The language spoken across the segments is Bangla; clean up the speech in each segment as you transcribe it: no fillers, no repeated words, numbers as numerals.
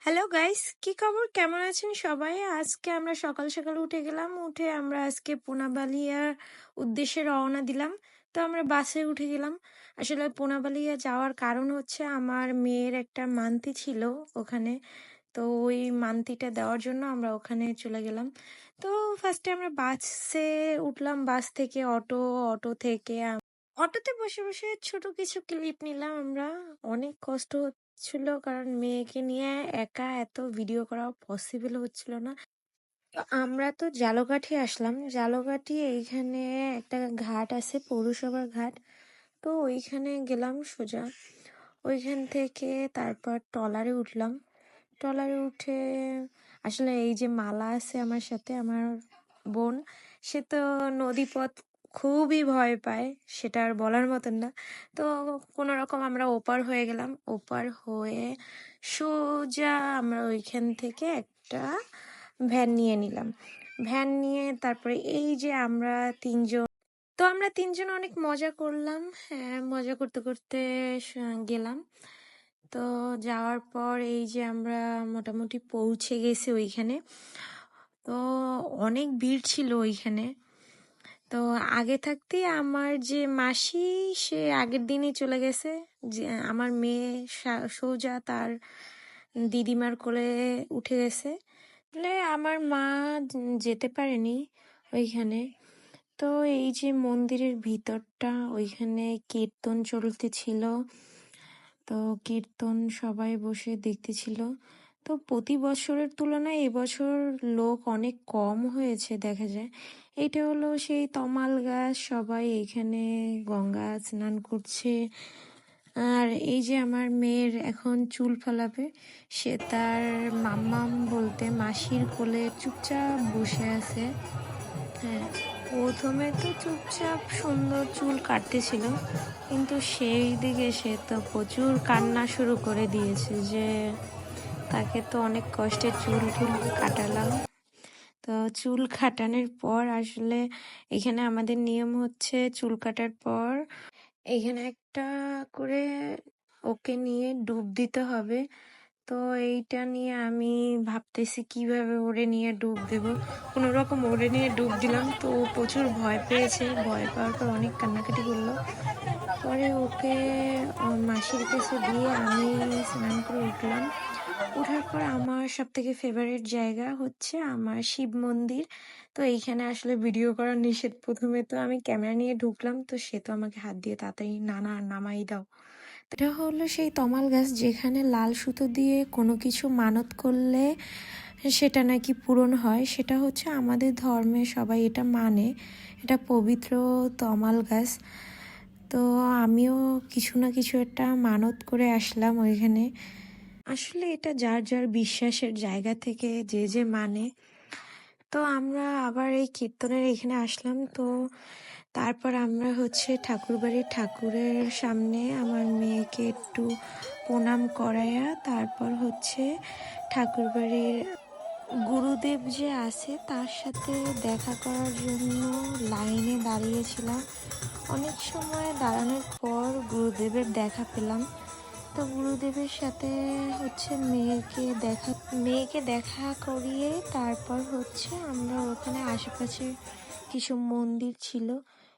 হ্যালো গাইস, কি খবর? কেমন আছেন সবাই? আজকে আমরা সকাল সকাল উঠে গেলাম। উঠে আমরা আজকে পুনাবালিয়ার উদ্দেশ্যে রওনা দিলাম। তো আমরা বাসে উঠে গেলাম। আসলে পুনাবালিয়া যাওয়ার কারণ হচ্ছে আমার মেয়ের একটা মান্তি ছিল ওখানে। তো ওই মান্তিটা দেওয়ার জন্য আমরা ওখানে চলে গেলাম। তো ফার্স্টে আমরা বাসে উঠলাম, বাস থেকে অটো, অটো থেকে অটোতে বসে বসে ছোট কিছু ক্লিপ নিলাম আমরা। অনেক কষ্ট হচ্ছিল কারণ মেয়েকে নিয়ে একা এত ভিডিও করা পসিবল হচ্ছিল না। তো আমরা তো জালকাঠি আসলাম। জালকাঠি এইখানে একটা ঘাট আছে, পৌরসভার ঘাট। তো ওইখানে গেলাম সোজা। ওইখান থেকে তারপর ট্রলারে উঠলাম। ট্রলারে উঠে আসলে এই যে মালা আছে আমার সাথে, আমার বোন, সে তো নদীপথ খুবই ভয় পায়, সেটা আর বলার মতন না। তো কোনো রকম আমরা ওপার হয়ে গেলাম। ওপার হয়ে সোজা আমরা ওইখান থেকে একটা ভ্যান নিয়ে নিলাম। ভ্যান নিয়ে তারপরে এই যে আমরা তিনজন, তো আমরা তিনজন অনেক মজা করলাম। হ্যাঁ, মজা করতে করতে গেলাম। তো যাওয়ার পর এই যে আমরা মোটামুটি পৌঁছে গেছি ওইখানে। তো অনেক ভিড় ছিল ওইখানে। তো আগে থাকতেই আমার যে মাসি, সে আগের দিনই চলে গেছে। যে আমার মেয়ে সোজা তার দিদিমার কোলে উঠে গেছে, বলে আমার মা যেতে পারেনি ওইখানে। তো এই যে মন্দিরের ভিতরটা, ওইখানে কীর্তন চলতেছিল। তো কীর্তন সবাই বসে দেখতেছিল। তো প্রতি বছরের তুলনায় এবছর লোক অনেক কম হয়েছে দেখা যায়। এটা হলো সেই তমাল গাছ, সবাই এখানে গঙ্গা স্নান করছে। আর এই যে আমার মেয়ের এখন চুল ফেলাবে, সে তার মাম্মাম বলতে মাসির কোলে চুপচাপ বসে আছে। হ্যাঁ, প্রথমে তো চুপচাপ সুন্দর চুল কাটতেছিল, কিন্তু সেই দিকে সে তো প্রচুর কান্না শুরু করে দিয়েছে যে তাকে তো অনেক কষ্টে চুল টুল কাটালাম। তো চুল কাটানোর পর আসলে এখানে আমাদের নিয়ম হচ্ছে চুল কাটার পর এখানে একটা করে ওকে নিয়ে ডুব দিতে হবে। তো এইটা নিয়ে আমি ভাবতেছি কিভাবে ওরে নিয়ে ডুব দেব। কোনো রকম ওরে নিয়ে ডুব দিলাম, তো ও প্রচুর ভয় পেয়েছে। ভয় পাওয়ার পর অনেক কান্নাকাটি করলো। পরে ওকে মাসির কাছে দিয়ে আমি স্নান করে উঠলাম। ওঠার পর আমার সব থেকে ফেভারিট জায়গা হচ্ছে আমার শিব মন্দির। তো এইখানে আসলে ভিডিও করা নিষেধ। প্রথমে তো আমি ক্যামেরা নিয়ে ঢুকলাম, তো সে তো আমাকে হাত দিয়ে তাড়াতাড়ি নামাই দাও। এটা হলো সেই তমাল গাছ, যেখানে লাল সুতো দিয়ে কোনো কিছু মানত করলে সেটা নাকি পূরণ হয়। সেটা হচ্ছে আমাদের ধর্মে সবাই এটা মানে। এটা পবিত্র তমাল গাছ। তো আমিও কিছু না কিছু একটা মানত করে আসলাম ওইখানে। আসলে এটা যার যার বিশ্বাসের জায়গা থেকে যে যে মানে। তো আমরা আবার এই কীর্তনের এখানে আসলাম। তো তারপর আমরা হচ্ছে ঠাকুরবাড়ির ঠাকুরের সামনে আমার মেয়েকে একটু প্রণাম করাইয়া তারপর হচ্ছে ঠাকুরবাড়ির গুরুদেব যে আছে তার সাথে দেখা করার জন্য লাইনে দাঁড়িয়েছিলাম। অনেক সময় দাঁড়ানোর পর গুরুদেবের দেখা পেলাম। তো গুরুদেবের সাথে হচ্ছে মেয়েকে দেখা করিয়ে তারপর হচ্ছে আমরা ওখানে আশেপাশে কিছু মন্দির ছিল,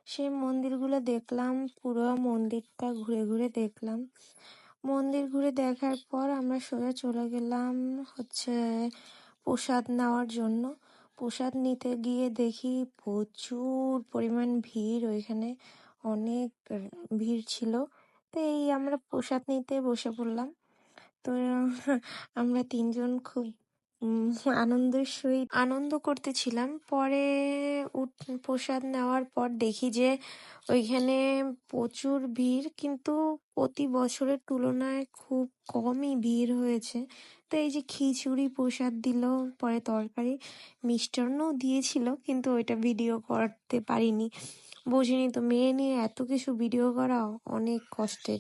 সেই মন্দিরগুলো দেখলাম। পুরো মন্দিরটা ঘুরে ঘুরে দেখলাম। মন্দির ঘুরে দেখার পর আমরা সোজা চলে গেলাম হচ্ছে প্রসাদ নেওয়ার জন্য। প্রসাদ নিতে গিয়ে দেখি প্রচুর পরিমাণ ভিড় ওইখানে, অনেক ভিড় ছিল। তো এই আমরা প্রসাদ নিতে বসে পড়লাম। তো আমরা তিনজন খুব আনন্দের সহিত আনন্দ করতেছিলাম। পরে প্রসাদ নেওয়ার পর দেখি যে ওইখানে প্রচুর ভিড়, কিন্তু প্রতি বছরের তুলনায় খুব কমই ভিড় হয়েছে। তো এই যে খিচুড়ি প্রসাদ দিল, পরে তরকারি মিষ্টান্নও দিয়েছিল, কিন্তু ওইটা ভিডিও করতে পারিনি। বুঝিনি তো, মেয়ে নিয়ে এত কিছু ভিডিও করা অনেক কষ্টের।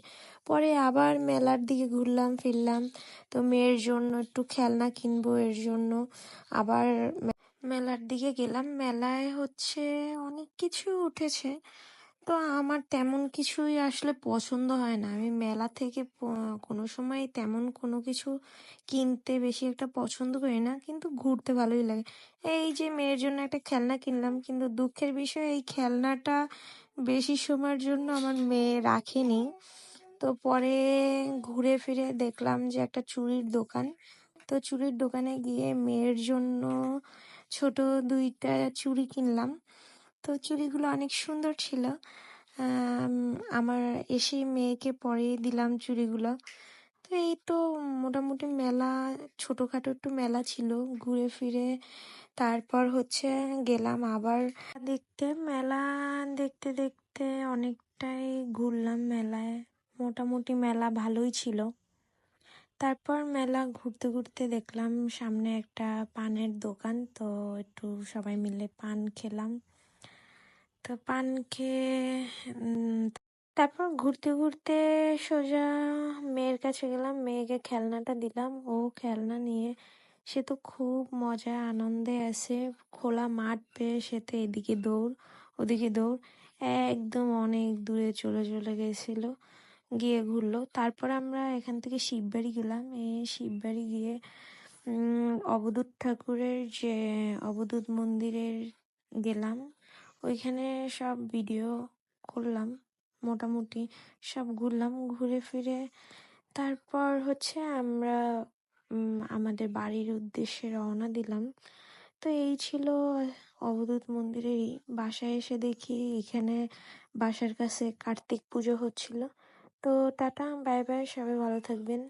পরে আবার মেলার দিকে ঘুরলাম ফিরলাম। তো মেয়ের জন্য একটু খেলনা কিনবো, এর জন্য আবার মেলার দিকে গেলাম। মেলায় হচ্ছে অনেক কিছু উঠেছে। তো আমার তেমন কিছুই আসলে পছন্দ হয় না। আমি মেলা থেকে কোনো সময় তেমন কোনো কিছু কিনতে বেশি একটা পছন্দ করি না। কিন্তু ঘুরতে ভালোই লাগে। এই যে মেয়ের জন্য একটা খেলনা কিনলাম, কিন্তু দুঃখের বিষয় এই খেলনাটা বেশি সময়ের জন্য আমার মেয়ে রাখেনি। তো পরে ঘুরে ফিরে দেখলাম যে একটা চুড়ির দোকান। তো চুড়ির দোকানে গিয়ে মেয়ের জন্য ছোট ২টা চুড়ি কিনলাম। তো চুড়িগুলো অনেক সুন্দর ছিল। আম আমার এসেই মেয়েকে পরিয়ে দিলাম চুড়িগুলো। তো এই তো মোটামুটি মেলা, ছোটখাটো একটু মেলা ছিল। ঘুরে ফিরে তারপর হচ্ছে গেলাম আবার দেখতে। মেলা দেখতে দেখতে অনেকটাই ঘুরলাম মেলায়। মোটামুটি মেলা ভালোই ছিল। তারপর মেলা ঘুরতে ঘুরতে দেখলাম সামনে একটা পানের দোকান, তো একটু সবাই মিলে পান খেলাম। তো পান খেয়ে তারপর ঘুরতে ঘুরতে সোজা মেয়ের কাছে গেলাম, মেয়েকে খেলনাটা দিলাম। ও খেলনা নিয়ে সে তো খুব মজা আনন্দে আছে। খোলা মাঠ পেয়ে সে তো এদিকে দৌড় ওদিকে দৌড়, একদম অনেক দূরে চলে চলে গেছিল, গিয়ে ঘুরলো। তারপর আমরা এখান থেকে শিববাড়ি গেলাম। শিববাড়ি গিয়ে অবধূত ঠাকুরের যে অবধূত মন্দিরের গেলাম। ওইখানে সব ভিডিও করলাম, মোটামুটি সব ঘুরলাম। ঘুরে ফিরে তারপর হচ্ছে আমরা আমাদের বাড়ির উদ্দেশ্যে রওনা দিলাম। তো এই ছিল অবধূত মন্দিরেরই। বাসায় এসে দেখি এখানে বাসার কাছে কার্তিক পুজো হচ্ছিল। তো টাটা, বাই বাই, সবাই ভালো থাকবেন।